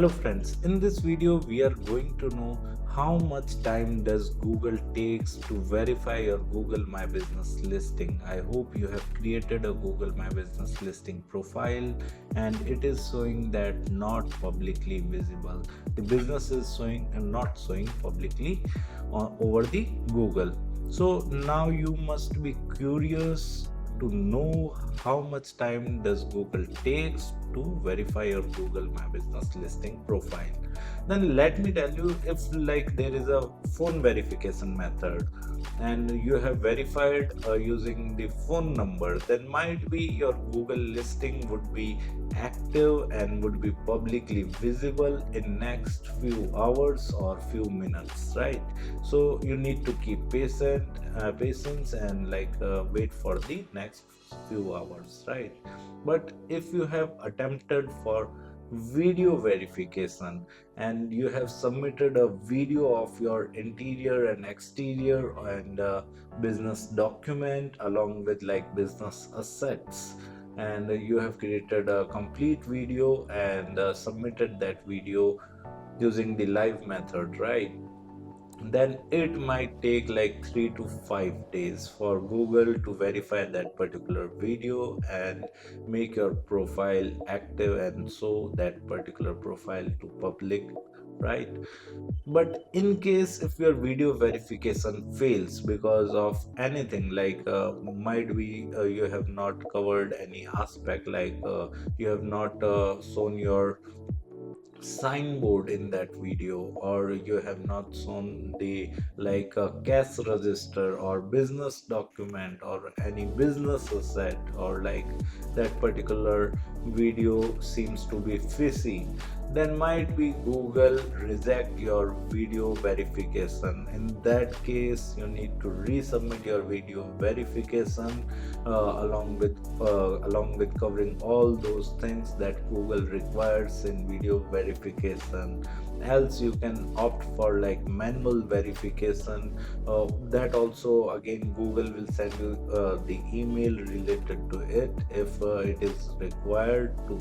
Hello friends, in this video we are going to know how much time does Google takes to verify your Google My Business listing. I hope you have created a Google My Business listing profile and it is showing that not publicly visible. The business is showing and not showing publicly over the Google. So now you must be curious to know how much time does Google takes to verify your Google My Business listing profile. Then let me tell you, if like there is a phone verification method and you have verified using the phone number, then might be your Google listing would be active and would be publicly visible in next few hours or few minutes, right? So you need to keep patience and wait for the next few hours, right? But if you have attempted for video verification and you have submitted a video of your interior and exterior and business document along with like business assets, and you have created a complete video and submitted that video using the live method, right? Then it might take like 3 to 5 days for Google to verify that particular video and make your profile active and show that particular profile to public, right? But in case if your video verification fails because of anything might be you have not covered any aspect, you have not shown your signboard in that video, or you have not shown the cash register or business document or any business asset, or like that particular video seems to be fishy, then might be Google reject your video verification. In that case you need to resubmit your video verification along with covering all those things that Google requires in video verification. Else you can opt for like manual verification. That also again Google will send you the email related to it if it is required to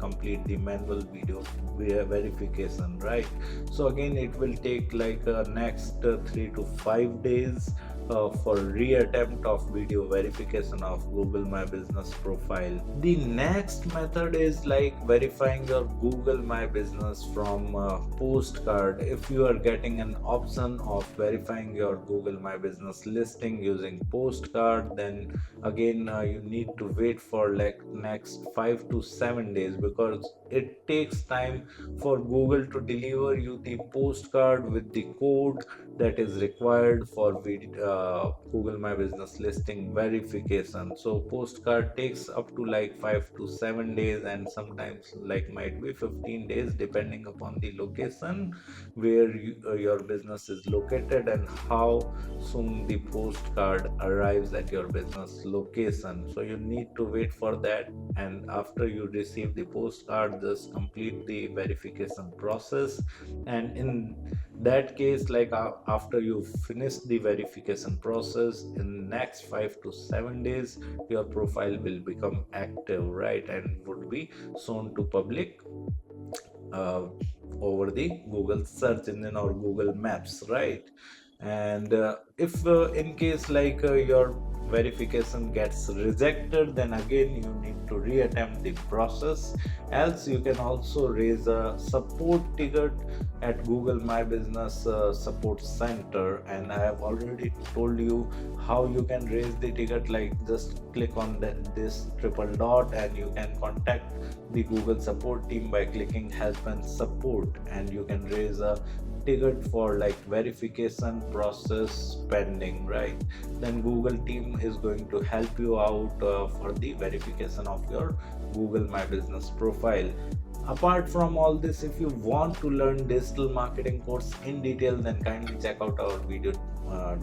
complete the manual video verification, right? So again it will take next 3 to 5 days for reattempt of video verification of Google My Business profile. The next method is like verifying your Google My Business from postcard. If you are getting an option of verifying your Google My Business listing using postcard, then again you need to wait for like next 5 to 7 days, because it takes time for Google to deliver you the postcard with the code that is required for Google My Business listing verification. So postcard takes up to like 5 to 7 days, and sometimes like might be 15 days depending upon the location where your business is located and how soon the postcard arrives at your business location. So you need to wait for that, and after you receive the postcard, just complete the verification process. And in that case, after you finish the verification process, in next 5 to 7 days your profile will become active, right, and would be shown to public uh, over the Google search engine or Google Maps, right? And if in case your verification gets rejected, then again you need to reattempt the process. Else you can also raise a support ticket at Google My Business support center, and I have already told you how you can raise the ticket. Like just click on this triple dot and you can contact the Google support team by clicking help and support, and you can raise a ticket for like verification process pending, right? Then Google team is going to help you out for the verification of your Google My Business profile. Apart from all this, if you want to learn digital marketing course in detail, then kindly check out our video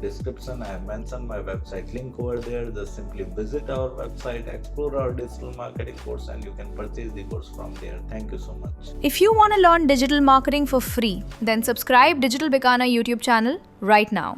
description. I have mentioned my website link over there. Just simply visit our website, explore our digital marketing course, and you can purchase the course from there. Thank you so much. If you want to learn digital marketing for free, then subscribe Digital Bikana YouTube channel right now.